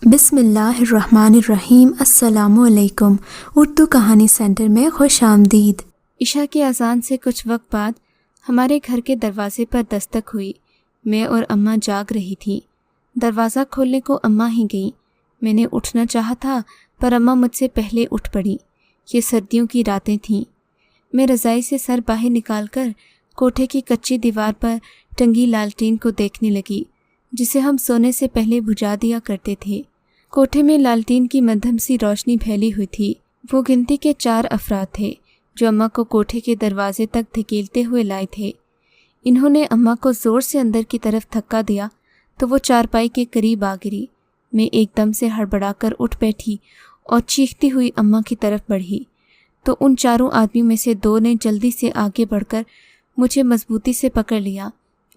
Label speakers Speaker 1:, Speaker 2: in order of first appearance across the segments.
Speaker 1: بسم اللہ الرحمن الرحیم۔ السلام علیکم۔ اردو کہانی سینٹر میں خوش آمدید۔
Speaker 2: عشاء کی اذان سے کچھ وقت بعد ہمارے گھر کے دروازے پر دستک ہوئی۔ میں اور اماں جاگ رہی تھیں۔ دروازہ کھولنے کو اماں ہی گئیں۔ میں نے اٹھنا چاہا تھا پر اماں مجھ سے پہلے اٹھ پڑی۔ یہ سردیوں کی راتیں تھیں۔ میں رضائی سے سر باہر نکال کر کوٹھے کی کچی دیوار پر ٹنگی لالٹین کو دیکھنے لگی، جسے ہم سونے سے پہلے بجھا دیا کرتے تھے۔ کوٹھے میں لالٹین کی مدھم سی روشنی پھیلی ہوئی تھی۔ وہ گنتی کے 4 افراد تھے جو اماں کو کوٹھے کے دروازے تک دھکیلتے ہوئے لائے تھے۔ انہوں نے اماں کو زور سے اندر کی طرف دھکا دیا تو وہ چارپائی کے قریب آ گری۔ میں ایک دم سے ہڑبڑا کر اٹھ بیٹھی اور چیختی ہوئی اماں کی طرف بڑھی تو ان 4 آدمیوں میں سے 2 نے جلدی سے آگے بڑھ کر مجھے مضبوطی سے پکڑ لیا۔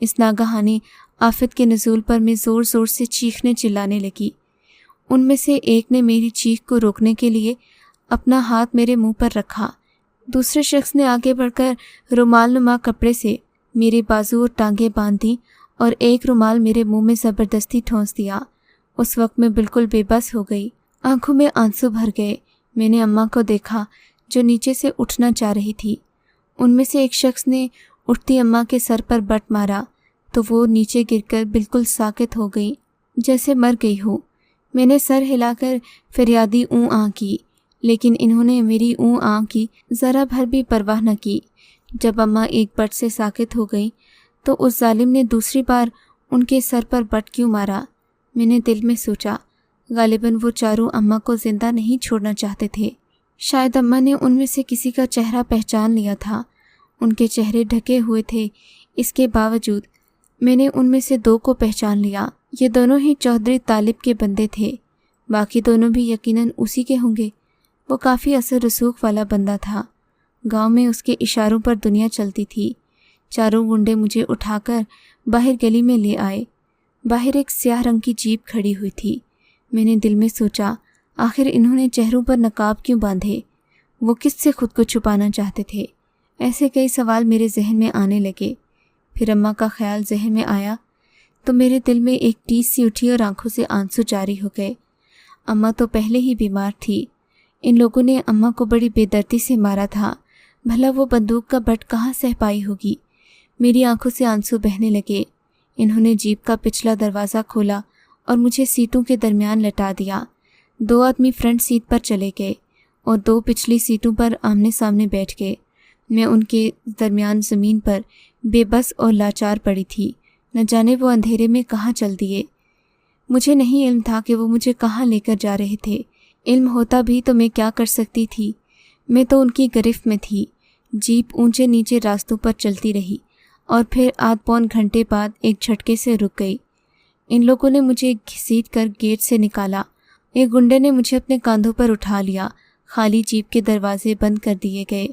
Speaker 2: اس ناگہانی آفت کے نزول پر میں زور زور سے چیخنے چلانے لگی۔ ان میں سے ایک نے میری چیخ کو روکنے کے لیے اپنا ہاتھ میرے منہ پر رکھا۔ دوسرے شخص نے آگے بڑھ کر رومال نما کپڑے سے میرے بازو اور ٹانگیں باندھ دیں اور ایک رومال میرے منہ میں زبردستی ٹھونس دیا۔ اس وقت میں بالکل بے بس ہو گئی۔ آنکھوں میں آنسو بھر گئے۔ میں نے اماں کو دیکھا جو نیچے سے اٹھنا چاہ رہی تھی۔ ان میں سے ایک شخص نے اٹھتی اماں کے سر پر بٹ مارا تو وہ نیچے گر کر بالکل ساکت ہو گئی، جیسے مر گئی ہو۔ میں نے سر ہلا کر فریادی اوں آں کی، لیکن انہوں نے میری اوں آں کی ذرا بھر بھی پرواہ نہ کی۔ جب اماں ایک بٹ سے ساکت ہو گئی تو اس ظالم نے دوسری بار ان کے سر پر بٹ کیوں مارا؟ میں نے دل میں سوچا، غالباً وہ 4 اماں کو زندہ نہیں چھوڑنا چاہتے تھے۔ شاید اماں نے ان میں سے کسی کا چہرہ پہچان لیا تھا۔ ان کے چہرے ڈھکے ہوئے تھے، اس کے باوجود میں نے ان میں سے 2 کو پہچان لیا۔ یہ دونوں ہی چودھری طالب کے بندے تھے۔ باقی دونوں بھی یقیناً اسی کے ہوں گے۔ وہ کافی اثر رسوخ والا بندہ تھا۔ گاؤں میں اس کے اشاروں پر دنیا چلتی تھی۔ 4 گنڈے مجھے اٹھا کر باہر گلی میں لے آئے۔ باہر ایک سیاہ رنگ کی جیپ کھڑی ہوئی تھی۔ میں نے دل میں سوچا، آخر انہوں نے چہروں پر نقاب کیوں باندھے؟ وہ کس سے خود کو چھپانا چاہتے تھے؟ ایسے کئی سوال میرے ذہن میں آنے لگے۔ پھر اماں کا خیال ذہن میں آیا تو میرے دل میں ایک ٹیس سی اٹھی اور آنکھوں سے آنسو جاری ہو گئے۔ اماں تو پہلے ہی بیمار تھی۔ ان لوگوں نے اماں کو بڑی بے دردی سے مارا تھا۔ بھلا وہ بندوق کا بٹ کہاں سہ پائی ہوگی؟ میری آنکھوں سے آنسو بہنے لگے۔ انہوں نے جیپ کا پچھلا دروازہ کھولا اور مجھے سیٹوں کے درمیان لٹا دیا۔ 2 آدمی فرنٹ سیٹ پر چلے گئے اور 2 پچھلی سیٹوں پر آمنے سامنے بیٹھ گئے۔ میں ان کے درمیان زمین پر بے بس اور لاچار پڑی تھی۔ نہ جانے وہ اندھیرے میں کہاں چل دیے۔ مجھے نہیں علم تھا کہ وہ مجھے کہاں لے کر جا رہے تھے۔ علم ہوتا بھی تو میں کیا کر سکتی تھی؟ میں تو ان کی گرفت میں تھی۔ جیپ اونچے نیچے راستوں پر چلتی رہی اور پھر آدھ پون گھنٹے بعد ایک جھٹکے سے رک گئی۔ ان لوگوں نے مجھے گھسیٹ کر گیٹ سے نکالا۔ ایک گنڈے نے مجھے اپنے کاندھوں پر اٹھا لیا۔ خالی جیپ کے دروازے بند کر دیے گئے۔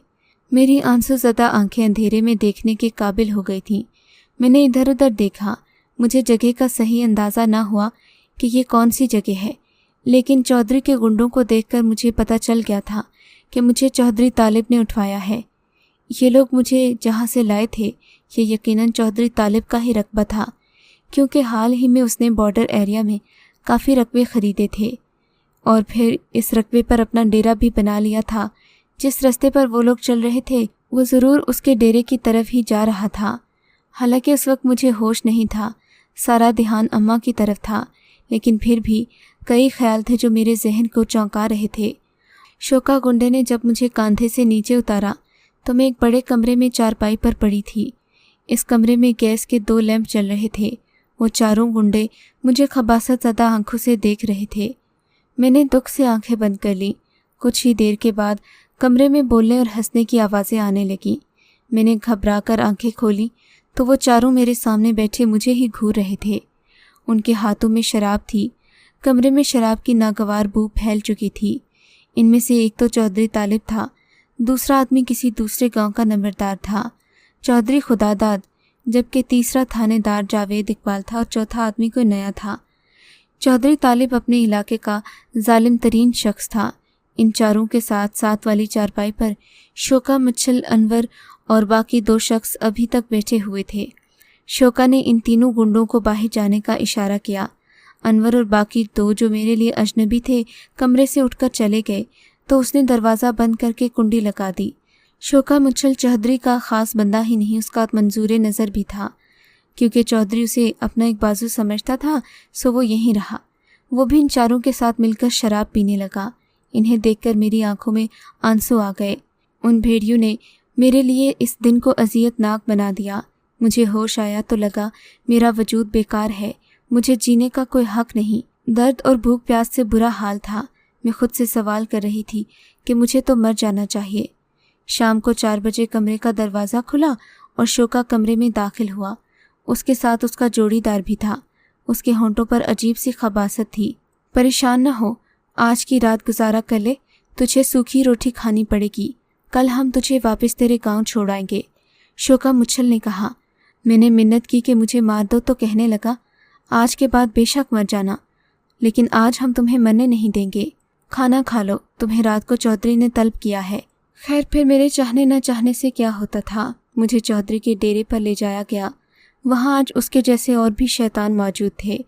Speaker 2: میری آنسو زدہ آنکھیں اندھیرے میں دیکھنے کے قابل ہو گئی تھیں۔ میں نے ادھر ادھر دیکھا۔ مجھے جگہ کا صحیح اندازہ نہ ہوا کہ یہ کون سی جگہ ہے، لیکن چودھری کے گنڈوں کو دیکھ کر مجھے پتہ چل گیا تھا کہ مجھے چودھری طالب نے اٹھوایا ہے۔ یہ لوگ مجھے جہاں سے لائے تھے یہ یقیناً چودھری طالب کا ہی رقبہ تھا، کیونکہ حال ہی میں اس نے بارڈر ایریا میں کافی رقبے خریدے تھے اور پھر اس رقبے پر اپنا ڈیرا بھی بنا لیا تھا۔ جس رستے پر وہ لوگ چل رہے تھے وہ ضرور اس کے ڈیرے کی طرف ہی جا رہا تھا۔ حالانکہ اس وقت مجھے ہوش نہیں تھا، سارا دھیان اماں کی طرف تھا، لیکن پھر بھی کئی خیال تھے جو میرے ذہن کو چونکا رہے تھے۔ شوکا گنڈے نے جب مجھے کاندھے سے نیچے اتارا تو میں ایک بڑے کمرے میں چارپائی پر پڑی تھی۔ اس کمرے میں گیس کے 2 لیمپ چل رہے تھے۔ وہ 4 گنڈے مجھے خباثت زدہ آنکھوں سے دیکھ رہے تھے۔ میں نے دکھ سے آنکھیں بند کر لیں۔ کچھ ہی دیر کے بعد کمرے میں بولنے اور ہنسنے کی آوازیں آنے لگیں۔ میں نے گھبرا کر آنکھیں کھولیں تو وہ 4 میرے سامنے بیٹھے مجھے ہی گھور رہے تھے۔ ان کے ہاتھوں میں شراب تھی۔ کمرے میں شراب کی ناگوار بو پھیل چکی تھی۔ ان میں سے ایک تو چودھری طالب تھا، دوسرا آدمی کسی دوسرے گاؤں کا نمبردار تھا، چودھری خداداد، جبکہ تیسرا تھانے دار جاوید اقبال تھا اور چوتھا آدمی کوئی نیا تھا۔ چودھری طالب اپنے علاقے کا ظالم ترین شخص تھا۔ ان 4 کے ساتھ ساتھ والی چارپائی پر شوکا، مچھل، انور اور باقی 2 شخص ابھی تک بیٹھے ہوئے تھے۔ شوکا نے ان تینوں گنڈوں کو باہر جانے کا اشارہ کیا۔ انور اور باقی دو جو میرے لیے اجنبی تھے کمرے سے اٹھ کر چلے گئے تو اس نے دروازہ بند کر کے کنڈی لگا دی۔ شوکا مچھل چودھری کا خاص بندہ ہی نہیں، اس کا منظور نظر بھی تھا، کیونکہ چودھری اسے اپنا ایک بازو سمجھتا تھا، سو وہ یہیں رہا۔ وہ بھی ان چاروں کے ساتھ مل کر شراب پینے لگا۔ انہیں دیکھ کر میری آنکھوں میں آنسو آ گئے۔ ان بھیڑیوں نے میرے لیے اس دن کو اذیت ناک بنا دیا۔ مجھے ہوش آیا تو لگا میرا وجود بیکار ہے، مجھے جینے کا کوئی حق نہیں۔ درد اور بھوک پیاس سے برا حال تھا۔ میں خود سے سوال کر رہی تھی کہ مجھے تو مر جانا چاہیے۔ شام کو 4 بجے کمرے کا دروازہ کھلا اور شوکا کمرے میں داخل ہوا۔ اس کے ساتھ اس کا جوڑی دار بھی تھا۔ اس کے ہونٹوں پر عجیب سی خباثت تھی۔ پریشان نہ ہو، آج کی رات گزارا کر لے، تجھے سوکھی روٹی کھانی پڑے گی، کل ہم تجھے واپس تیرے گاؤں چھوڑ آئیں گے، شوکا مچھل نے کہا۔ میں نے منت کی کہ مجھے مار دو تو کہنے لگا، آج کے بعد بے شک مر جانا، لیکن آج ہم تمہیں مرنے نہیں دیں گے، کھانا کھا لو، تمہیں رات کو چودھری نے طلب کیا ہے۔ خیر پھر میرے چاہنے نہ چاہنے سے کیا ہوتا تھا، مجھے چودھری کے ڈیرے پر لے جایا گیا۔ وہاں آج اس کے جیسے اور بھی شیطان موجود تھے۔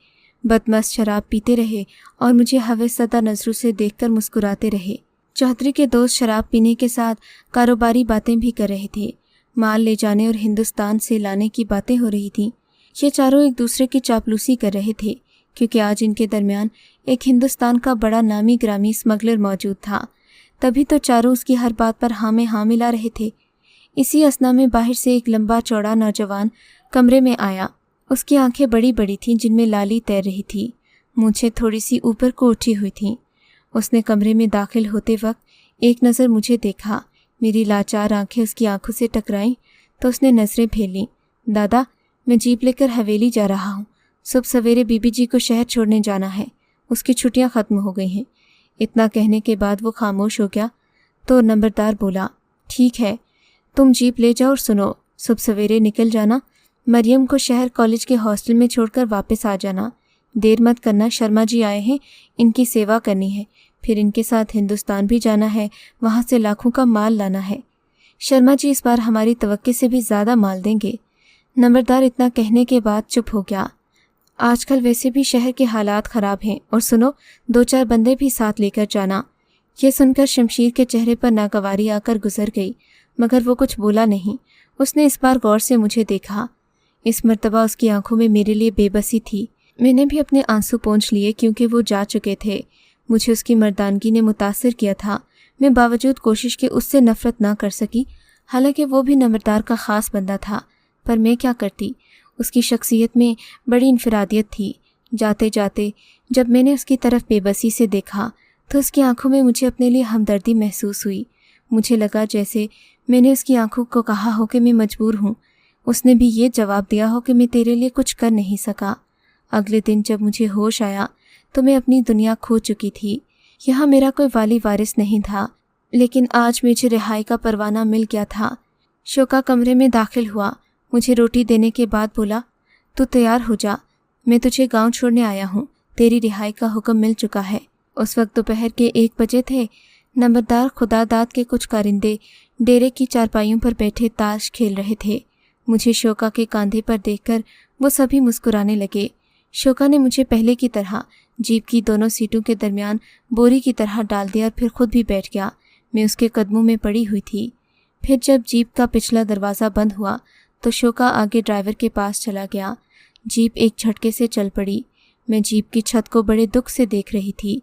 Speaker 2: بدمست شراب پیتے رہے اور مجھے ہوس زدہ نظروں سے دیکھ کر مسکراتے رہے۔ چودھری کے دوست شراب پینے کے ساتھ کاروباری باتیں بھی کر رہے تھے۔ مال لے جانے اور ہندوستان سے لانے کی باتیں ہو رہی تھیں۔ یہ چاروں ایک دوسرے کی چاپلوسی کر رہے تھے، کیونکہ آج ان کے درمیان ایک ہندوستان کا بڑا نامی گرامی اسمگلر موجود تھا۔ تبھی تو چاروں اس کی ہر بات پر ہاں میں ہاں ملا رہے تھے۔ اسی اثنا میں باہر سے ایک لمبا چوڑا نوجوان کمرے میں آیا۔ اس کی آنکھیں بڑی بڑی تھیں جن میں لالی تیر رہی تھی، مونچھیں تھوڑی سی اوپر کو اٹھی ہوئی تھیں۔ اس نے کمرے میں داخل ہوتے وقت ایک نظر مجھے دیکھا۔ میری لاچار آنکھیں اس کی آنکھوں سے ٹکرائیں تو اس نے نظریں پھیر لیں۔ دادا، میں جیپ لے کر حویلی جا رہا ہوں، صبح سویرے بی بی جی کو شہر چھوڑنے جانا ہے، اس کی چھٹیاں ختم ہو گئی ہیں۔ اتنا کہنے کے بعد وہ خاموش ہو گیا تو نمبردار بولا، ٹھیک ہے، تم جیپ لے جاؤ اور سنو، صبح سویرے نکل جانا، مریم کو شہر کالج کے ہاسٹل میں چھوڑ کر واپس آ جانا، دیر مت کرنا، شرما جی آئے ہیں، ان کی سیوا کرنی ہے، پھر ان کے ساتھ ہندوستان بھی جانا ہے، وہاں سے لاکھوں کا مال لانا ہے، شرما جی اس بار ہماری توقع سے بھی زیادہ مال دیں گے۔ نمبردار اتنا کہنے کے بعد چپ ہو گیا۔ آج کل ویسے بھی شہر کے حالات خراب ہیں، اور سنو، 2-4 بندے بھی ساتھ لے کر جانا۔ یہ سن کر شمشیر کے چہرے پر ناگواری آ کر گزر گئی، مگر وہ کچھ بولا نہیں۔ اس نے اس بار غور سے مجھے دیکھا۔ اس مرتبہ اس کی آنکھوں میں میرے لیے بے بسی تھی۔ میں نے بھی اپنے آنسو پونچھ لیے کیونکہ وہ جا چکے تھے۔ مجھے اس کی مردانگی نے متاثر کیا تھا۔ میں باوجود کوشش کے اس سے نفرت نہ کر سکی، حالانکہ وہ بھی نمبردار کا خاص بندہ تھا، پر میں کیا کرتی، اس کی شخصیت میں بڑی انفرادیت تھی۔ جاتے جاتے جب میں نے اس کی طرف بے بسی سے دیکھا تو اس کی آنکھوں میں مجھے اپنے لیے ہمدردی محسوس ہوئی۔ مجھے لگا جیسے میں نے اس کی آنکھوں کو کہا ہو کہ میں مجبور ہوں، اس نے بھی یہ جواب دیا ہو کہ میں تیرے لیے کچھ کر نہیں سکا۔ اگلے دن جب مجھے ہوش آیا تو میں اپنی دنیا کھو چکی تھی۔ یہاں میرا کوئی والی وارث نہیں تھا، لیکن آج مجھے رہائی کا پروانہ مل گیا تھا۔ شوکا کمرے میں داخل ہوا، مجھے روٹی دینے کے بعد بولا، تو تیار ہو جا، میں تجھے گاؤں چھوڑنے آیا ہوں، تیری رہائی کا حکم مل چکا ہے۔ اس وقت دوپہر کے 1 بجے تھے۔ نمبردار خدا داد کے کچھ کارندے ڈیرے کی چارپائیوں پر بیٹھے تاش کھیل رہے تھے۔ مجھے شوکا کے کاندھے پر دیکھ کر وہ سبھی مسکرانے لگے۔ شوکا نے مجھے پہلے کی طرح جیپ کی دونوں سیٹوں کے درمیان بوری کی طرح ڈال دیا اور پھر خود بھی بیٹھ گیا۔ میں اس کے قدموں میں پڑی ہوئی تھی۔ پھر جب جیپ کا پچھلا دروازہ بند ہوا تو شوکا آگے ڈرائیور کے پاس چلا گیا۔ جیپ ایک جھٹکے سے چل پڑی۔ میں جیپ کی چھت کو بڑے دکھ سے دیکھ رہی تھی۔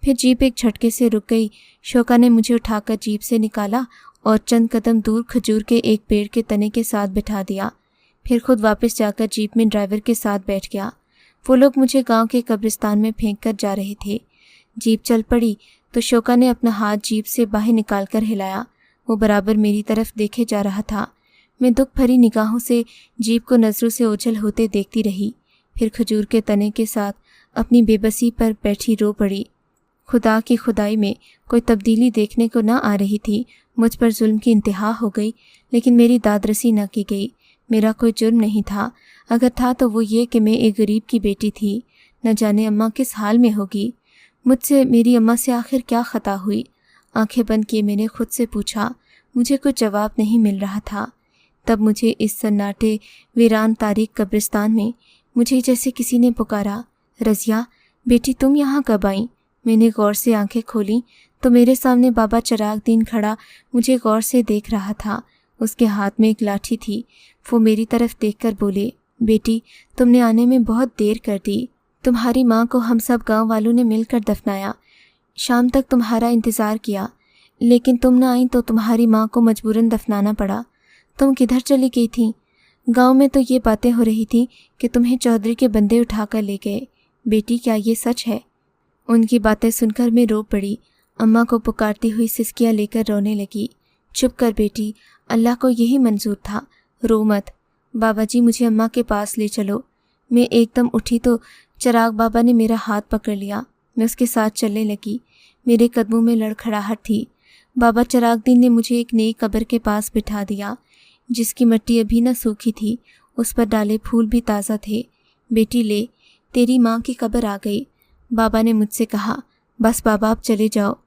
Speaker 2: پھر جیپ ایک جھٹکے سے رک گئی۔ شوکا نے مجھے اٹھا کر جیپ سے نکالا اور چند قدم دور کھجور کے ایک پیڑ کے تنے کے ساتھ بٹھا دیا۔ پھر خود واپس جا کر جیپ میں ڈرائیور کے ساتھ بیٹھ گیا۔ وہ لوگ مجھے گاؤں کے قبرستان میں پھینک کر جا رہے تھے۔ جیپ چل پڑی تو شوکا نے اپنا ہاتھ جیپ سے باہر نکال کر ہلایا۔ وہ برابر میری طرف دیکھے جا رہا تھا۔ میں دکھ بھری نگاہوں سے جیپ کو نظروں سے اوجھل ہوتے دیکھتی رہی، پھر کھجور کے تنے کے ساتھ اپنی بے بسی پر بیٹھی رو پڑی۔ خدا کی خدائی میں کوئی تبدیلی دیکھنے کو نہ آ رہی تھی۔ مجھ پر ظلم کی انتہا ہو گئی، لیکن میری داد رسی نہ کی گئی۔ میرا کوئی جرم نہیں تھا، اگر تھا تو وہ یہ کہ میں ایک غریب کی بیٹی تھی۔ نہ جانے اماں کس حال میں ہوگی، مجھ سے، میری اماں سے آخر کیا خطا ہوئی؟ آنکھیں بند کیے میں نے خود سے پوچھا۔ مجھے کوئی جواب نہیں مل رہا تھا۔ تب مجھے اس سناٹے ویران تاریک قبرستان میں مجھے جیسے کسی نے پکارا، रज़िया बेटी तुम यहाँ कब आई? मैंने गौर से आंखें खोली तो मेरे सामने बाबा चिरागदीन खड़ा मुझे गौर से देख रहा था। उसके हाथ में एक लाठी थी। वो मेरी तरफ देखकर बोले, बेटी तुमने आने में बहुत देर कर दी। तुम्हारी माँ को हम सब गांव वालों ने मिलकर दफनाया। शाम तक तुम्हारा इंतज़ार किया, लेकिन तुम ना आई तो तुम्हारी माँ को मजबूरन दफनाना पड़ा। तुम किधर चली गई थी? गांव में तो ये बातें हो रही थी कि तुम्हें चौधरी के बंदे उठाकर ले गए। बेटी क्या ये सच है? उनकी बातें सुनकर मैं रो पड़ी। अम्मा को पुकारती हुई सिसकियाँ लेकर रोने लगी। चुप कर बेटी, अल्लाह को यही मंजूर था, रो मत। बाबा जी मुझे अम्मा के पास ले चलो। मैं एकदम उठी तो चिराग बाबा ने मेरा हाथ पकड़ लिया। मैं उसके साथ चलने लगी। मेरे कदमों में लड़खड़ाहट थी। बाबा चिरागदीन ने मुझे एक नई कब्र के पास बिठा दिया, जिसकी मिट्टी अभी न सूखी थी। उस पर डाले फूल भी ताज़ा थे। बेटी ले, तेरी माँ की कब्र आ गई। बाबा ने मुझसे कहा। बस बाबा आप चले जाओ,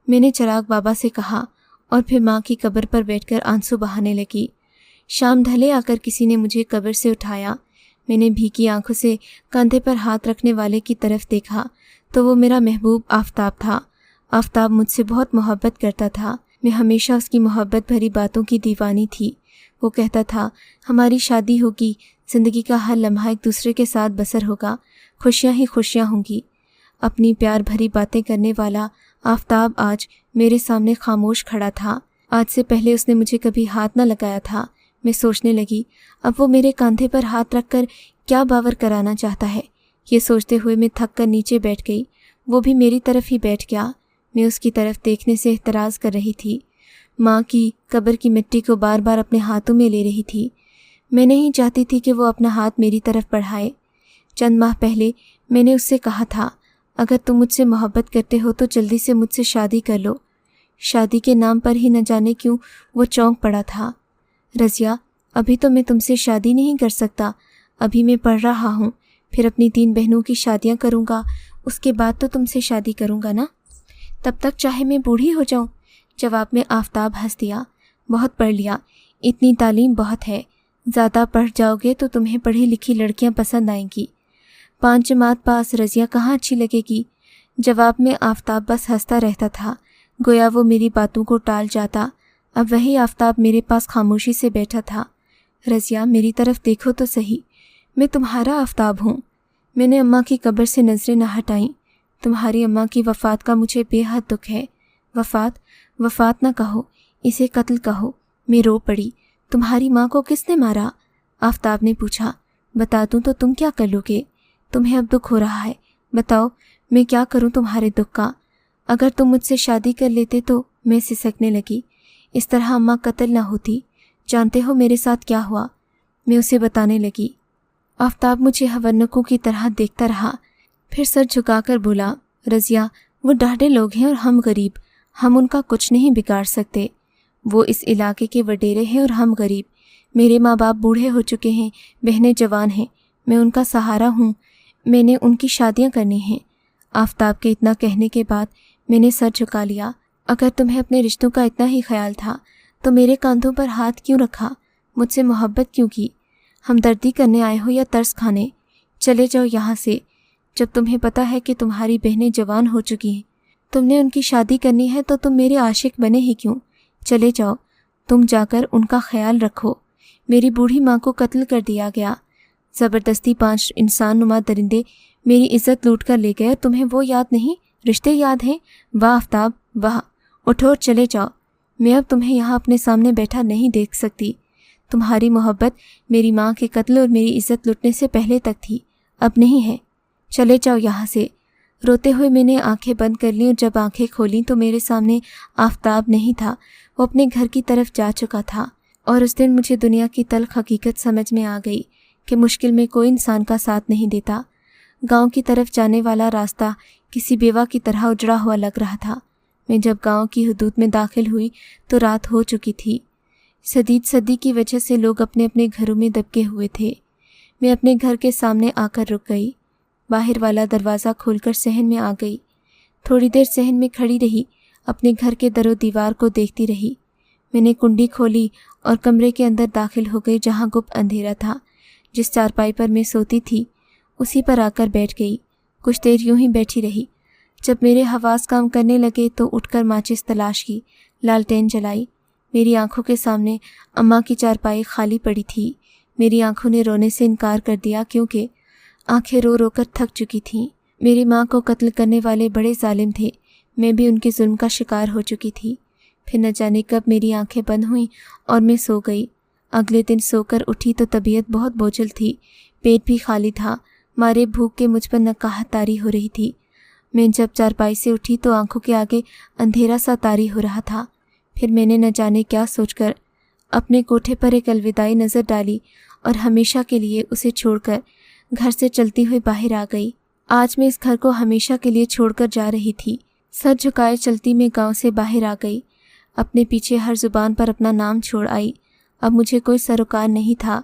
Speaker 2: मैंने चिराग बाबा से कहा और फिर माँ की कब्र पर बैठकर आंसू बहाने लगी। शाम ढले आकर किसी ने मुझे कब्र से उठाया। मैंने भीगी आंखों से कंधे पर हाथ रखने वाले की तरफ देखा तो वो मेरा महबूब आफताब था। आफताब मुझसे बहुत मोहब्बत करता था। मैं हमेशा उसकी मोहब्बत भरी बातों की दीवानी थी। वो कहता था हमारी शादी होगी, ज़िंदगी का हर लम्हा एक दूसरे के साथ बसर होगा, खुशियाँ ही खुशियाँ होंगी। अपनी प्यार भरी बातें करने वाला आफताब आज मेरे सामने खामोश खड़ा था। आज से पहले उसने मुझे कभी हाथ न लगाया था। मैं सोचने लगी, अब वो मेरे कंधे पर हाथ रखकर क्या बावर कराना चाहता है। ये सोचते हुए मैं थक कर नीचे बैठ गई। वो भी मेरी तरफ ही बैठ गया। मैं उसकी तरफ देखने से एतराज़ कर रही थी। माँ की कब्र की मिट्टी को बार बार अपने हाथों में ले रही थी। मैं नहीं चाहती थी कि वो अपना हाथ मेरी तरफ बढ़ाए। चंद माह पहले मैंने उससे कहा था, अगर तुम मुझसे मोहब्बत करते हो तो जल्दी से मुझसे शादी कर लो। शादी के नाम पर ही न जाने क्यों वो चौंक पड़ा था। रज़िया अभी तो मैं तुमसे शादी नहीं कर सकता, अभी मैं पढ़ रहा हूँ, फिर अपनी 3 बहनों की शादियाँ करूँगा, उसके बाद तो तुमसे शादी करूँगा ना, तब तक चाहे मैं बूढ़ी हो जाऊँ। जवाब में आफताब हंस दिया। बहुत पढ़ लिया, इतनी तालीम बहुत है, ज़्यादा पढ़ जाओगे तो तुम्हें पढ़ी लिखी लड़कियाँ पसंद आएंगी। 5 जमात पास रज़िया कहाँ अच्छी लगेगी। जवाब में आफताब बस हंसता रहता था, गोया वो मेरी बातों को टाल जाता। अब वही आफताब मेरे पास खामोशी से बैठा था। रज़िया मेरी तरफ देखो तो सही, मैं तुम्हारा आफताब हूँ। मैंने अम्मा की कब्र से नज़रें न हटाईं। तुम्हारी अम्मा की वफ़ात का मुझे बेहद दुख है। वफ़ात न कहो, इसे कत्ल कहो। मैं रो पड़ी। तुम्हारी माँ को किसने मारा? आफताब ने पूछा। बता दूँ तो तुम क्या कर लोगे? तुम्हें अब दुख हो रहा है, बताओ मैं क्या करूँ तुम्हारे दुख का? अगर तुम मुझसे शादी कर लेते तो। मैं सिसकने लगी। इस तरह अम्मा कत्ल न होती। जानते हो मेरे साथ क्या हुआ? मैं उसे बताने लगी। आफताब मुझे हवन्नकों की तरह देखता रहा, फिर सर झुकाकर बोला, रज़िया वो ढाढ़े लोग हैं और हम गरीब, हम उनका कुछ नहीं बिगाड़ सकते। वो इस इलाके के वडेरे हैं और हम गरीब। मेरे माँ बाप बूढ़े हो चुके हैं, बहनें जवान हैं, मैं उनका सहारा हूँ, मैंने उनकी शादियाँ करनी हैं। आफताब के इतना कहने के बाद मैंने सर झुका लिया। अगर तुम्हें अपने रिश्तों का इतना ही ख्याल था तो मेरे कांधों पर हाथ क्यों रखा, मुझसे मोहब्बत क्यों की? हमदर्दी करने आए हो या तरस खाने? चले जाओ यहाँ से। जब तुम्हें पता है कि तुम्हारी बहनें जवान हो चुकी हैं, तुमने उनकी शादी करनी है तो तुम मेरे आशिक बने ही क्यों? चले जाओ, तुम जाकर उनका ख्याल रखो। मेरी बूढ़ी माँ को कत्ल कर दिया गया। ज़बरदस्ती 5 इंसान नुमा दरिंदे मेरी इज्जत लूट कर ले गए और तुम्हें वो याद नहीं, रिश्ते याद हैं? वाह आफताब वाह, उठो और चले जाओ। मैं अब तुम्हें यहाँ अपने सामने बैठा नहीं देख सकती। तुम्हारी मोहब्बत मेरी माँ के कत्ल और मेरी इज्जत लुटने से पहले तक थी, अब नहीं है। चले जाओ यहाँ से। रोते हुए मैंने आंखें बंद कर लीं और जब आंखें खोलीं तो मेरे सामने आफताब नहीं था, वो अपने घर की तरफ जा चुका था। और उस दिन मुझे दुनिया की तल्ख हकीकत समझ में आ गई कि मुश्किल में कोई इंसान का साथ नहीं देता। गांव की तरफ जाने वाला रास्ता किसी बेवा की तरह उजड़ा हुआ लग रहा था। मैं जब गांव की हदूद में दाखिल हुई तो रात हो चुकी थी। शदीद सर्दी की वजह से लोग अपने अपने घरों में दबके हुए थे। मैं अपने घर के सामने आकर रुक गई। बाहर वाला दरवाज़ा खोलकर सहन में आ गई। थोड़ी देर सहन में खड़ी रही, अपने घर के दरो दीवार को देखती रही। मैंने कुंडी खोली और कमरे के अंदर दाखिल हो गई, जहाँ गुप्त अंधेरा था। जिस चारपाई पर मैं सोती थी उसी पर आकर बैठ गई। कुछ देर यूं ही बैठी रही। जब मेरे हवास काम करने लगे तो उठकर माचिस तलाश की, लालटेन जलाई। मेरी आंखों के सामने अम्मा की चारपाई खाली पड़ी थी। मेरी आंखों ने रोने से इनकार कर दिया क्योंकि आंखें रो रो कर थक चुकी थीं। मेरी माँ को कत्ल करने वाले बड़े जालिम थे। मैं भी उनके जुल्म का शिकार हो चुकी थी। फिर न जाने कब मेरी आंखें बंद हुईं और मैं सो गई। अगले दिन सोकर उठी तो तबीयत बहुत बोझल थी, पेट भी खाली था। मारे भूख के मुझ पर नकाहत तारी हो रही थी। मैं जब चारपाई से उठी तो आंखों के आगे अंधेरा सा तारी हो रहा था। फिर मैंने न जाने क्या सोचकर अपने कोठे पर एक अलविदाई नज़र डाली और हमेशा के लिए उसे छोड़कर घर से चलती हुई बाहर आ गई। आज मैं इस घर को हमेशा के लिए छोड़कर जा रही थी। सर झुकाए चलती मैं गांव से बाहर आ गई। अपने पीछे हर जुबान पर अपना नाम छोड़ आई। अब मुझे कोई सरोकार नहीं था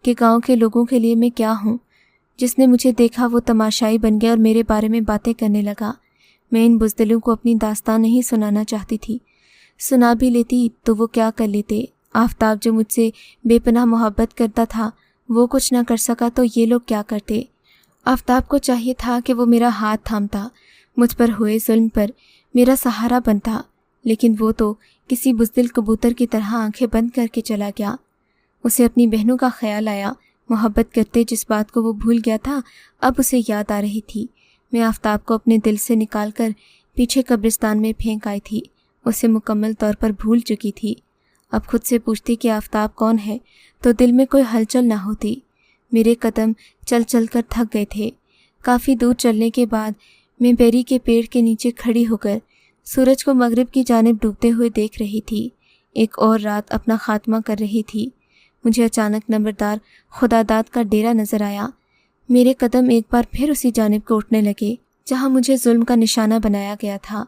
Speaker 2: कि गांव के लोगों के लिए मैं क्या हूँ। जिसने मुझे देखा वो तमाशाई बन गया और मेरे बारे में बातें करने लगा। मैं इन बुज़दिलों को अपनी दास्तान नहीं सुनाना चाहती थी। सुना भी लेती तो वो क्या कर लेते। आफताब जो मुझसे बेपनाह मोहब्बत करता था वो कुछ ना कर सका तो ये लोग क्या करते। आफताब को चाहिए था कि वो मेरा हाथ थामता, मुझ पर हुए जुल्म पर मेरा सहारा बनता, लेकिन वो तो किसी बुज़दिल कबूतर की तरह आंखें बंद करके चला गया। उसे अपनी बहनों का ख्याल आया। मोहब्बत करते जिस बात को वो भूल गया था अब उसे याद आ रही थी। मैं आफताब को अपने दिल से निकाल कर पीछे कब्रिस्तान में फेंक आई थी। उसे मुकम्मल तौर पर भूल चुकी थी। अब खुद से पूछती कि आफताब कौन है तो दिल में कोई हलचल ना होती। मेरे कदम चल चल कर थक गए थे। काफ़ी दूर चलने के बाद मैं बेरी के पेड़ के नीचे खड़ी होकर सूरज को मगरिब की जानिब डूबते हुए देख रही थी। एक और रात अपना खात्मा कर रही थी। मुझे अचानक नंबरदार खुदादाद का डेरा नज़र आया। मेरे कदम एक बार फिर उसी जानिब को उठने लगे जहाँ मुझे जुल्म का निशाना बनाया गया था।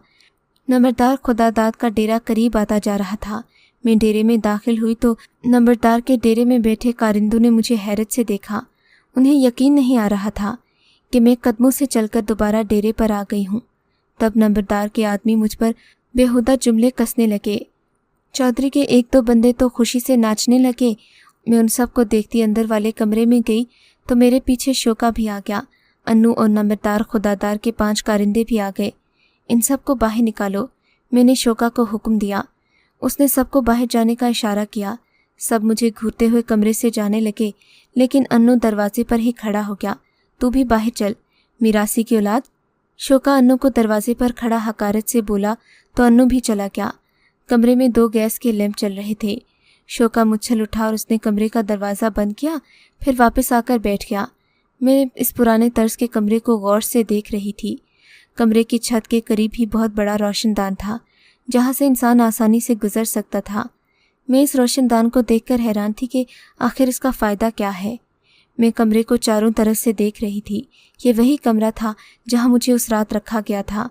Speaker 2: नंबरदार खुदादाद का डेरा करीब आता जा रहा था। मैं डेरे में दाखिल हुई तो नंबरदार के डेरे में बैठे कारिंदों ने मुझे हैरत से देखा। उन्हें यकीन नहीं आ रहा था कि मैं कदमों से चलकर दोबारा डेरे पर आ गई हूँ। तब नंबरदार के आदमी मुझ पर बेहुदा जुमले कसने लगे। चौधरी के एक दो बंदे तो खुशी से नाचने लगे। मैं उन सब को देखती अंदर वाले कमरे में गई तो मेरे पीछे शोका भी आ गया। अन्नू और नंबरदार खुदादार के 5 कारिंदे भी आ गए। इन सब को बाहर निकालो, मैंने शोका को हुक्म दिया। उसने सबको बाहर जाने का इशारा किया। सब मुझे घूरते हुए कमरे से जाने लगे, लेकिन अन्नू दरवाजे पर ही खड़ा हो गया। तू भी बाहर चल, मिरासी की औलाद। शोका अन्नू को दरवाजे पर खड़ा हकारत से बोला तो अन्नू भी चला गया। कमरे में 2 गैस के लैंप चल रहे थे। शोका मुच्छल उठा और उसने कमरे का दरवाज़ा बंद किया, फिर वापस आकर बैठ गया। मैं इस पुराने तर्ज के कमरे को गौर से देख रही थी। कमरे की छत के करीब ही बहुत बड़ा रोशनदान था जहाँ से इंसान आसानी से गुजर सकता था। मैं इस रोशनदान को देखकर हैरान थी कि आखिर इसका फ़ायदा क्या है। मैं कमरे को चारों तरफ से देख रही थी। ये वही कमरा था जहाँ मुझे उस रात रखा गया था।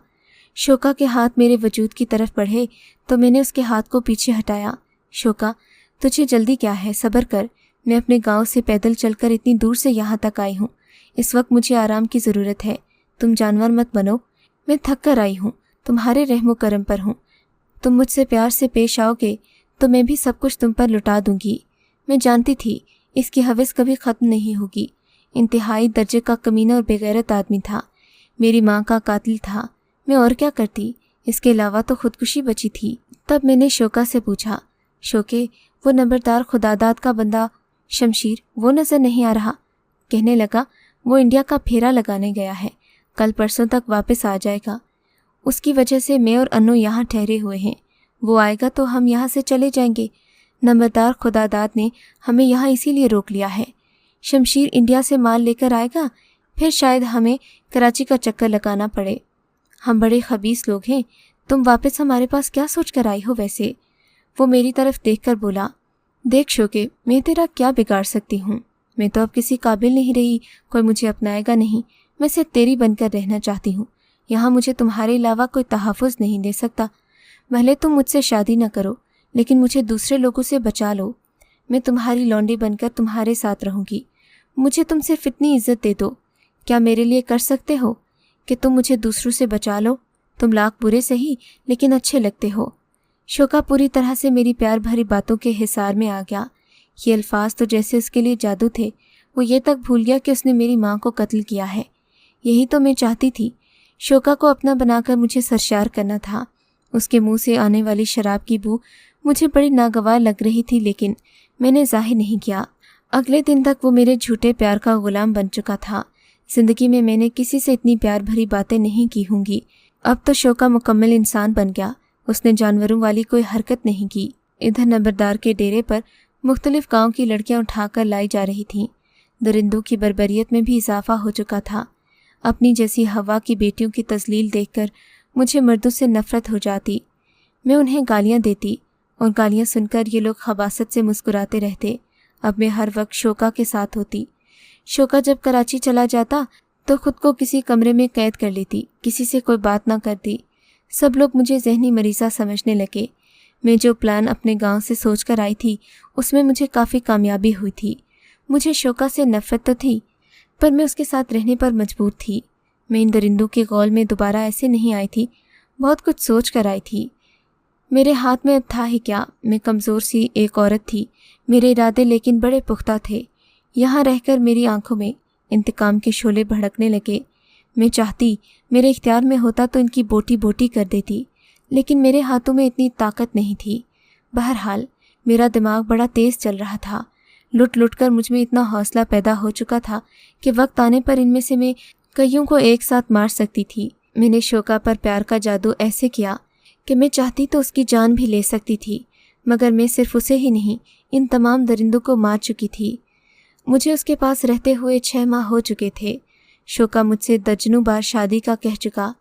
Speaker 2: शोका के हाथ मेरे वजूद की तरफ बढ़े तो मैंने उसके हाथ को पीछे हटाया। शोका, तुझे जल्दी क्या है? सब्र कर। मैं अपने गांव से पैदल चलकर इतनी दूर से यहाँ तक आई हूँ। इस वक्त मुझे आराम की ज़रूरत है। तुम जानवर मत बनो। मैं थक कर आई हूँ, तुम्हारे रहमो करम पर हूँ। तुम मुझसे प्यार से पेश आओगे तो मैं भी सब कुछ तुम पर लुटा दूंगी। मैं जानती थी इसकी हवस कभी ख़त्म नहीं होगी। इंतहाई दर्जे का कमीना और बेगैरत आदमी था। मेरी माँ का कातिल था। मैं और क्या करती? इसके अलावा तो खुदकुशी बची थी। तब मैंने शोका से पूछा, शोके, वो नंबरदार खुदादाद का बंदा शमशीर वो नज़र नहीं आ रहा? कहने लगा वो इंडिया का फेरा लगाने गया है, कल परसों तक वापस आ जाएगा। उसकी वजह से मैं और अन्नू यहाँ ठहरे हुए हैं। वो आएगा तो हम यहाँ से चले जाएंगे। नंबरदार खुदादाद ने हमें यहाँ इसीलिए रोक लिया है। शमशीर इंडिया से माल लेकर आएगा, फिर शायद हमें कराची का चक्कर लगाना पड़े। हम बड़े खबीस लोग हैं। तुम वापस हमारे पास क्या सोच कर आई हो वैसे? वो मेरी तरफ देखकर बोला, देख शोके, मैं तेरा क्या बिगाड़ सकती हूँ? मैं तो अब किसी काबिल नहीं रही, कोई मुझे अपनाएगा नहीं। मैं सिर्फ तेरी बनकर रहना चाहती हूँ। यहाँ मुझे तुम्हारे अलावा कोई तहफ़्फ़ुज़ नहीं दे सकता। भले तुम मुझसे शादी न करो, लेकिन मुझे दूसरे लोगों से बचा लो। मैं तुम्हारी लौंडी बनकर तुम्हारे साथ रहूँगी। मुझे तुम सिर्फ इतनी इज्जत दे दो। क्या मेरे लिए कर सकते हो कि तुम मुझे दूसरों से बचा लो? तुम लाख बुरे सही, लेकिन अच्छे लगते हो। शोका पूरी तरह से मेरी प्यार भरी बातों के हिसार में आ गया। ये अल्फाज तो जैसे उसके लिए जादू थे। वो ये तक भूल गया कि उसने मेरी माँ को कत्ल किया है। यही तो मैं चाहती थी। शोका को अपना बनाकर मुझे सरशार करना था। उसके मुंह से आने वाली शराब की बू मुझे बड़ी नागवार लग रही थी, लेकिन मैंने जाहिर नहीं किया। अगले दिन तक वो मेरे झूठे प्यार का गुलाम बन चुका था। जिंदगी में मैंने किसी से इतनी प्यार भरी बातें नहीं की होंगी। अब तो शोका मुकम्मल इंसान बन गया। उसने जानवरों वाली कोई हरकत नहीं की। इधर नंबरदार के डेरे पर मुख्तलिफ गांव की लड़कियां उठाकर लाई जा रही थीं। दरिंदों की बर्बरियत में भी इजाफा हो चुका था। अपनी जैसी हवा की बेटियों की तजलील देखकर मुझे मर्दों से नफरत हो जाती। मैं उन्हें गालियां देती और गालियां सुनकर ये लोग खबासत से मुस्कुराते रहते। अब मैं हर वक्त शोका के साथ होती। शोका जब कराची चला जाता तो खुद को किसी कमरे में कैद कर लेती, किसी से कोई बात ना करती। सब लोग मुझे जहनी मरीज़ा समझने लगे। मैं जो प्लान अपने गांव से सोच कर आई थी उसमें मुझे काफ़ी कामयाबी हुई थी। मुझे शोका से नफरत तो थी, पर मैं उसके साथ रहने पर मजबूर थी। मैं इन दरिंदों के गौल में दोबारा ऐसे नहीं आई थी, बहुत कुछ सोच कर आई थी। मेरे हाथ में अब था ही क्या, मैं कमज़ोर सी एक औरत थी। मेरे इरादे लेकिन बड़े पुख्ता थे। यहाँ रहकर मेरी आंखों में इंतकाम के शोले भड़कने लगे। मैं चाहती मेरे इख्तियार में होता तो इनकी बोटी बोटी कर देती, लेकिन मेरे हाथों में इतनी ताकत नहीं थी। बहरहाल मेरा दिमाग बड़ा तेज़ चल रहा था। लुट लुट कर मुझ में इतना हौसला पैदा हो चुका था कि वक्त आने पर इनमें से मैं कईयों को एक साथ मार सकती थी। मैंने शोका पर प्यार का जादू ऐसे किया कि मैं चाहती तो उसकी जान भी ले सकती थी, मगर मैं सिर्फ उसे ही नहीं, इन तमाम दरिंदों को मार चुकी थी। मुझे उसके पास रहते हुए 6 माह हो चुके थे। शोका मुझसे दर्जनों बार शादी का कह चुका।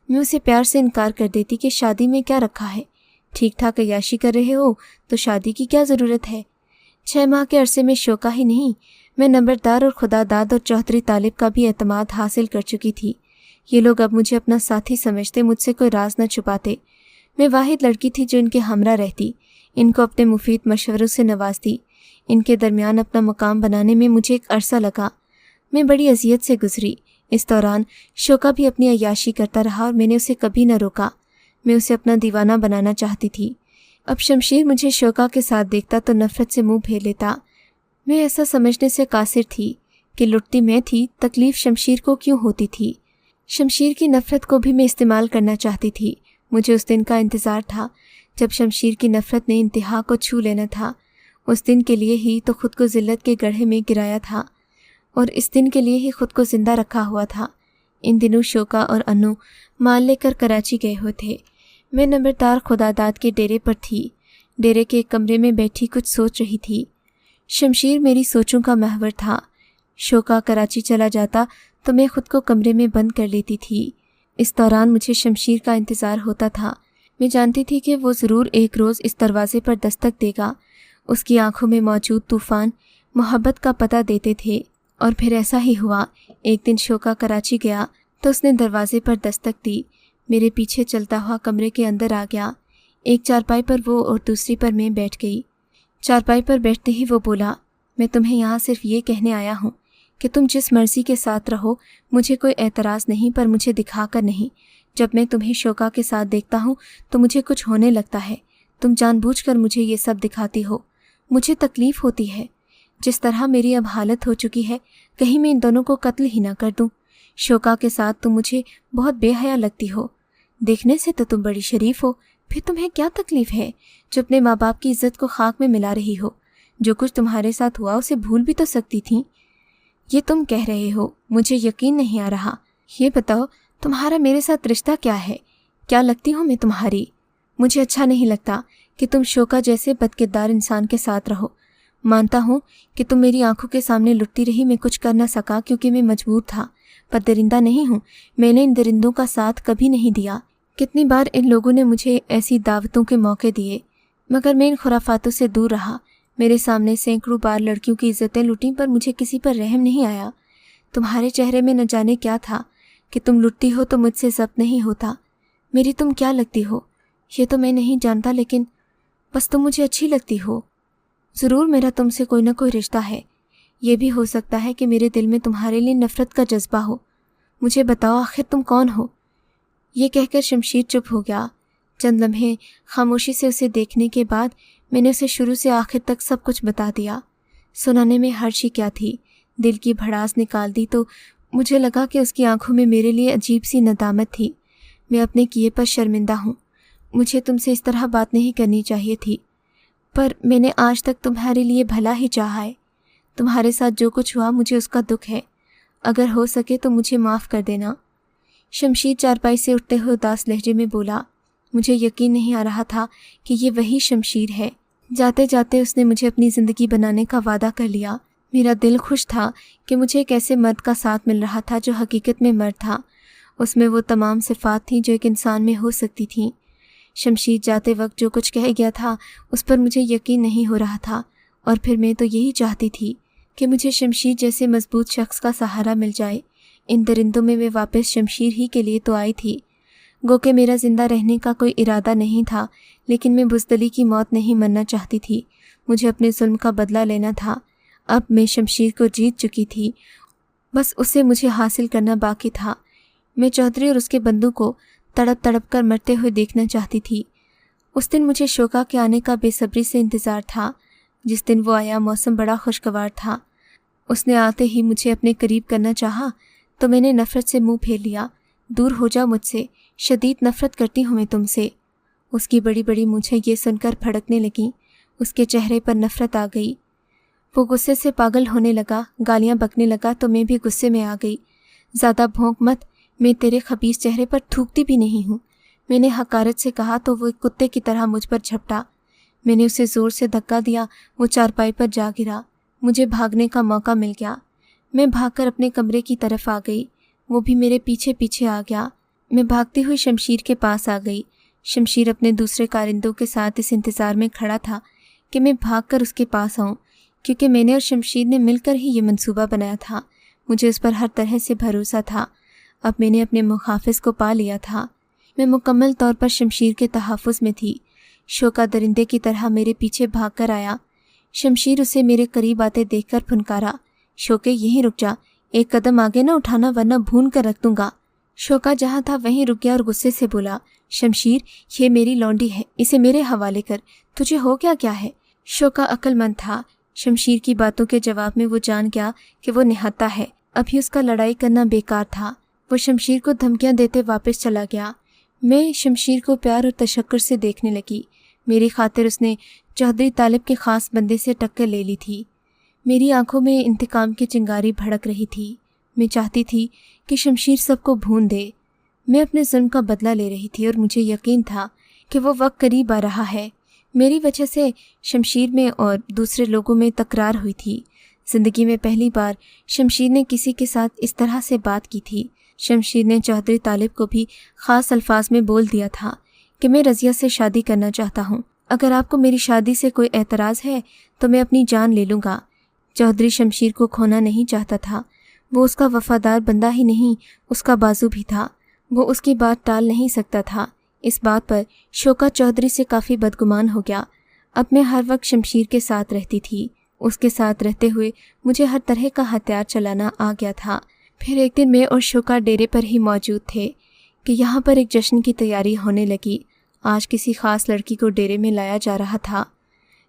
Speaker 2: मैं उसे प्यार से इनकार कर देती कि शादी में क्या रखा है, ठीक ठाक अय्याशी कर रहे हो तो शादी की क्या ज़रूरत है। 6 माह के अरसे में शोका ही नहीं, मैं नंबरदार और खुदादाद और चौधरी तालिब का भी एतमाद हासिल कर चुकी थी। ये लोग अब मुझे अपना साथी समझते, मुझसे कोई राज न छुपाते। मैं वाहिद लड़की थी जो इनके हमरा रहती, इनको अपने मुफीद मशवरों से नवाजती। इनके दरमियान अपना मकाम बनाने में मुझे एक अरसा लगा। मैं बड़ी अजियत से गुजरी। इस दौरान शोका भी अपनी अय्याशी करता रहा और मैंने उसे कभी न रोका। मैं उसे अपना दीवाना बनाना चाहती थी। अब शमशीर मुझे शोका के साथ देखता तो नफरत से मुंह फेर लेता। मैं ऐसा समझने से कासिर थी कि लुटती मैं थी, तकलीफ शमशीर को क्यों होती थी। शमशीर की नफरत को भी मैं इस्तेमाल करना चाहती थी। मुझे उस दिन का इंतज़ार था जब शमशीर की नफरत ने इंतहा को छू लेना था। उस दिन के लिए ही तो खुद को ज़िल्लत के गड्ढे में गिराया था और इस दिन के लिए ही खुद को ज़िंदा रखा हुआ था। इन दिनों शोका और अनु माल लेकर कराची गए हुए थे। मैं नंबरदार खुदादाद के डेरे पर थी। डेरे के एक कमरे में बैठी कुछ सोच रही थी। शमशीर मेरी सोचों का महवर था। शोका कराची चला जाता तो मैं खुद को कमरे में बंद कर लेती थी। इस दौरान मुझे शमशीर का इंतज़ार होता था। मैं जानती थी कि वो ज़रूर एक रोज़ इस दरवाज़े पर दस्तक देगा। उसकी आंखों में मौजूद तूफ़ान मोहब्बत का पता देते थे। और फिर ऐसा ही हुआ। एक दिन शोका कराची गया तो उसने दरवाजे पर दस्तक दी। मेरे पीछे चलता हुआ कमरे के अंदर आ गया। एक चारपाई पर वो और दूसरी पर मैं बैठ गई। चारपाई पर बैठते ही वो बोला, मैं तुम्हें यहाँ सिर्फ ये कहने आया हूँ कि तुम जिस मर्ज़ी के साथ रहो, मुझे कोई एतराज़ नहीं, पर मुझे दिखा कर नहीं। जब मैं तुम्हें शोका के साथ देखता हूँ तो मुझे कुछ होने लगता है। तुम जानबूझकर मुझे ये सब दिखाती हो। मुझे तकलीफ़ होती है। जिस तरह मेरी अब हालत हो चुकी है, कहीं मैं इन दोनों को कत्ल ही ना कर दूं। शोका के साथ तुम मुझे बहुत बेहया लगती हो। देखने से तो तुम बड़ी शरीफ हो, फिर तुम्हें क्या तकलीफ़ है जो अपने माँ बाप की इज्जत को खाक में मिला रही हो। जो कुछ तुम्हारे साथ हुआ उसे भूल भी तो सकती थी। ये तुम कह रहे हो, मुझे यकीन नहीं आ रहा। ये बताओ तुम्हारा मेरे साथ रिश्ता क्या है? क्या लगती हूँ मैं तुम्हारी? मुझे अच्छा नहीं लगता कि तुम शोका जैसे बदकिरदार इंसान के साथ रहो। मानता हूँ कि तुम मेरी आंखों के सामने लुटती रही, मैं कुछ कर न सका क्योंकि मैं मजबूर था, पर दरिंदा नहीं हूँ। मैंने इन दरिंदों का साथ कभी नहीं दिया। कितनी बार इन लोगों ने मुझे ऐसी दावतों के मौके दिए, मगर मैं इन खुराफातों से दूर रहा। मेरे सामने सैकड़ों बार लड़कियों की इज्जतें लुटी, पर मुझे किसी पर रहम नहीं आया। तुम्हारे चेहरे में न जाने क्या था कि तुम लुटती हो तो मुझसे ज़ब्त नहीं होता। मेरी तुम क्या लगती हो ये तो मैं नहीं जानता, लेकिन बस तुम मुझे अच्छी लगती हो। ज़रूर मेरा तुमसे कोई ना कोई रिश्ता है। ये भी हो सकता है कि मेरे दिल में तुम्हारे लिए नफ़रत का जज्बा हो। मुझे बताओ आखिर तुम कौन हो? ये कहकर शमशीर चुप हो गया। चंद लम्हे खामोशी से उसे देखने के बाद मैंने उसे शुरू से आखिर तक सब कुछ बता दिया। सुनाने में हर्ष ही क्या थी, दिल की भड़ास निकाल दी तो मुझे लगा कि उसकी आंखों में मेरे लिए अजीब सी नदामत थी। मैं अपने किए पर शर्मिंदा हूँ। मुझे तुमसे इस तरह बात नहीं करनी चाहिए थी, पर मैंने आज तक तुम्हारे लिए भला ही चाहा है। तुम्हारे साथ जो कुछ हुआ मुझे उसका दुख है। अगर हो सके तो मुझे माफ़ कर देना। शमशीर चारपाई से उठते हुए उदास लहजे में बोला। मुझे यकीन नहीं आ रहा था कि ये वही शमशीर है। जाते जाते उसने मुझे अपनी ज़िंदगी बनाने का वादा कर लिया। मेरा दिल खुश था कि मुझे एक ऐसे मर्द का साथ मिल रहा था जो हकीकत में मर्द था। उसमें वो तमाम सिफ़ात थीं जो एक इंसान में हो सकती थीं। शमशीर जाते वक्त जो कुछ कह गया था उस पर मुझे यकीन नहीं हो रहा था, और फिर मैं तो यही चाहती थी कि मुझे शमशीर जैसे मजबूत शख्स का सहारा मिल जाए। इन दरिंदों में मैं वापस शमशीर ही के लिए तो आई थी। गो कि मेरा ज़िंदा रहने का कोई इरादा नहीं था, लेकिन मैं बुज़दिली की मौत नहीं मरना चाहती थी। मुझे अपने जुल्म का बदला लेना था। अब मैं शमशीर को जीत चुकी थी, बस उसे मुझे हासिल करना बाकी था। मैं चौधरी और उसके बंदू को तड़प तड़प कर मरते हुए देखना चाहती थी। उस दिन मुझे शोका के आने का बेसब्री से इंतज़ार था। जिस दिन वो आया मौसम बड़ा खुशगवार था। उसने आते ही मुझे अपने करीब करना चाहा तो मैंने नफ़रत से मुंह फेर लिया। दूर हो जा मुझसे, शदीद नफ़रत करती हूँ मैं तुमसे। उसकी बड़ी बड़ी मूंछें ये सुनकर फड़कने लगीं। उसके चेहरे पर नफ़रत आ गई। वो गुस्से से पागल होने लगा, गालियाँ बकने लगा तो मैं भी गुस्से में आ गई। ज़्यादा भौंक मत, मैं तेरे खबीस चेहरे पर थूकती भी नहीं हूँ। मैंने हकारत से कहा तो वो एक कुत्ते की तरह मुझ पर झपटा। मैंने उसे ज़ोर से धक्का दिया। वो चारपाई पर जा गिरा। मुझे भागने का मौका मिल गया। मैं भागकर अपने कमरे की तरफ आ गई। वो भी मेरे पीछे पीछे आ गया। मैं भागती हुई शमशीर के पास आ गई। शमशीर अपने दूसरे कारिंदों के साथ इस इंतज़ार में खड़ा था कि मैं भागकर उसके पास आऊँ, क्योंकि मैंने और शमशीर ने मिलकर ही ये मंसूबा बनाया था। मुझे उस पर हर तरह से भरोसा था। अब मैंने अपने मुखाफिज को पा लिया था। मैं मुकम्मल तौर पर शमशीर के तहफ़्फ़ुज़ में थी। शोका दरिंदे की तरह मेरे पीछे भाग कर आया। शमशीर उसे मेरे करीब आते देखकर फुनकारा, शोके यहीं रुक जा, एक कदम आगे न उठाना वरना भून कर रख दूंगा। शोका जहाँ था वहीं रुक गया और गुस्से से बोला, शमशीर ये मेरी लौंडी है, इसे मेरे हवाले कर। तुझे हो क्या है? शोका अक्लमंद था। शमशीर की बातों के जवाब में वो जान गया कि वो निहत्था है। अभी उसका लड़ाई करना बेकार था। वो शमशीर को धमकियां देते वापस चला गया। मैं शमशीर को प्यार और तशक्कुर से देखने लगी। मेरी खातिर उसने चौधरी तालिब के ख़ास बंदे से टक्कर ले ली थी। मेरी आंखों में इंतकाम की चिंगारी भड़क रही थी। मैं चाहती थी कि शमशीर सबको भून दे। मैं अपने जुल्म का बदला ले रही थी और मुझे यकीन था कि वो वक्त करीब आ रहा है। मेरी वजह से शमशीर में और दूसरे लोगों में तकरार हुई थी। ज़िंदगी में पहली बार शमशीर ने किसी के साथ इस तरह से बात की थी। शमशीर ने चौधरी तालिब को भी ख़ास अल्फाज में बोल दिया था कि मैं रज़िया से शादी करना चाहता हूँ। अगर आपको मेरी शादी से कोई एतराज़ है तो मैं अपनी जान ले लूँगा। चौधरी शमशीर को खोना नहीं चाहता था। वो उसका वफ़ादार बंदा ही नहीं, उसका बाजू भी था। वो उसकी बात टाल नहीं सकता था। इस बात पर शोका चौधरी से काफ़ी बदगुमान हो गया। अब मैं हर वक्त शमशीर के साथ रहती थी। उसके साथ रहते हुए मुझे हर तरह का हथियार चलाना आ गया था। फिर एक दिन मैं और शोका डेरे पर ही मौजूद थे कि यहाँ पर एक जश्न की तैयारी होने लगी। आज किसी ख़ास लड़की को डेरे में लाया जा रहा था।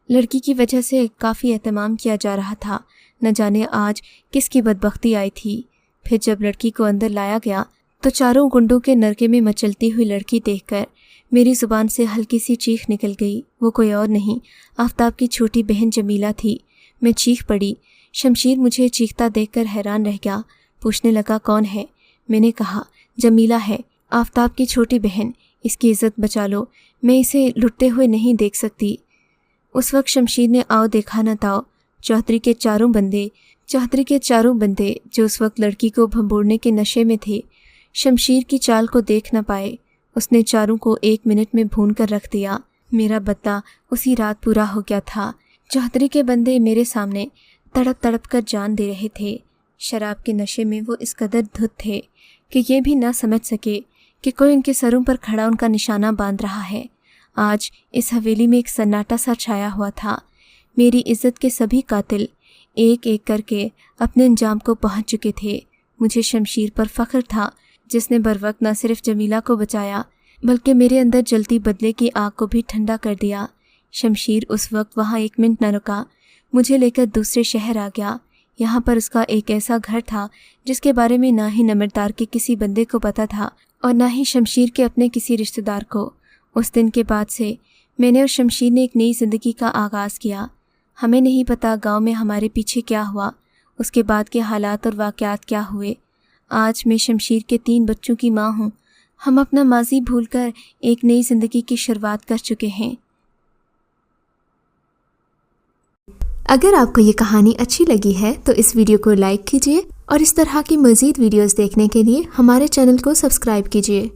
Speaker 2: लड़की की वजह से काफ़ी एहतमाम किया जा रहा था। न जाने आज किसकी बदबख्ती आई थी। फिर जब लड़की को अंदर लाया गया तो चारों गुंडों के नरके में मचलती हुई लड़की देखकर मेरी ज़ुबान से हल्की सी चीख निकल गई। वो कोई और नहीं, आफ्ताब की छोटी बहन जमीला थी। मैं चीख पड़ी। शमशीर मुझे चीखता देखकर हैरान रह गया। पूछने लगा, कौन है? मैंने कहा, जमीला है, आफ्ताब की छोटी बहन। इसकी इज़्ज़त बचा लो, मैं इसे लुटते हुए नहीं देख सकती। उस वक्त शमशीर ने आओ देखा न ताओ चौधरी के चारों बंदे जो उस वक्त लड़की को भंबोड़ने के नशे में थे, शमशीर की चाल को देख न पाए। उसने चारों को 1 मिनट में भून कर रख दिया। मेरा बदला उसी रात पूरा हो गया था। चौधरी के बंदे मेरे सामने तड़प तड़प कर जान दे रहे थे। शराब के नशे में वो इस कदर धुत थे कि ये भी ना समझ सके कि कोई उनके सरों पर खड़ा उनका निशाना बांध रहा है। आज इस हवेली में एक सन्नाटा सा छाया हुआ था। मेरी इज़्ज़त के सभी कातिल एक एक करके अपने अंजाम को पहुंच चुके थे। मुझे शमशीर पर फ़ख्र था जिसने बरवक्त न सिर्फ जमीला को बचाया बल्कि मेरे अंदर जलती बदले की आग को भी ठंडा कर दिया। शमशीर उस वक्त वहाँ 1 मिनट न रुका, मुझे लेकर दूसरे शहर आ गया। यहाँ पर उसका एक ऐसा घर था जिसके बारे में ना ही नंबरदार के किसी बंदे को पता था और ना ही शमशीर के अपने किसी रिश्तेदार को। उस दिन के बाद से मैंने और शमशीर ने एक नई ज़िंदगी का आगाज़ किया। हमें नहीं पता गांव में हमारे पीछे क्या हुआ, उसके बाद के हालात और वाक़यात क्या हुए। आज मैं शमशीर के 3 बच्चों की माँ हूँ। हम अपना माजी भूलकर एक नई ज़िंदगी की शुरुआत कर चुके हैं।
Speaker 1: अगर आपको ये कहानी अच्छी लगी है तो इस वीडियो को लाइक कीजिए और इस तरह की मज़ीद वीडियोस देखने के लिए हमारे चैनल को सब्सक्राइब कीजिए।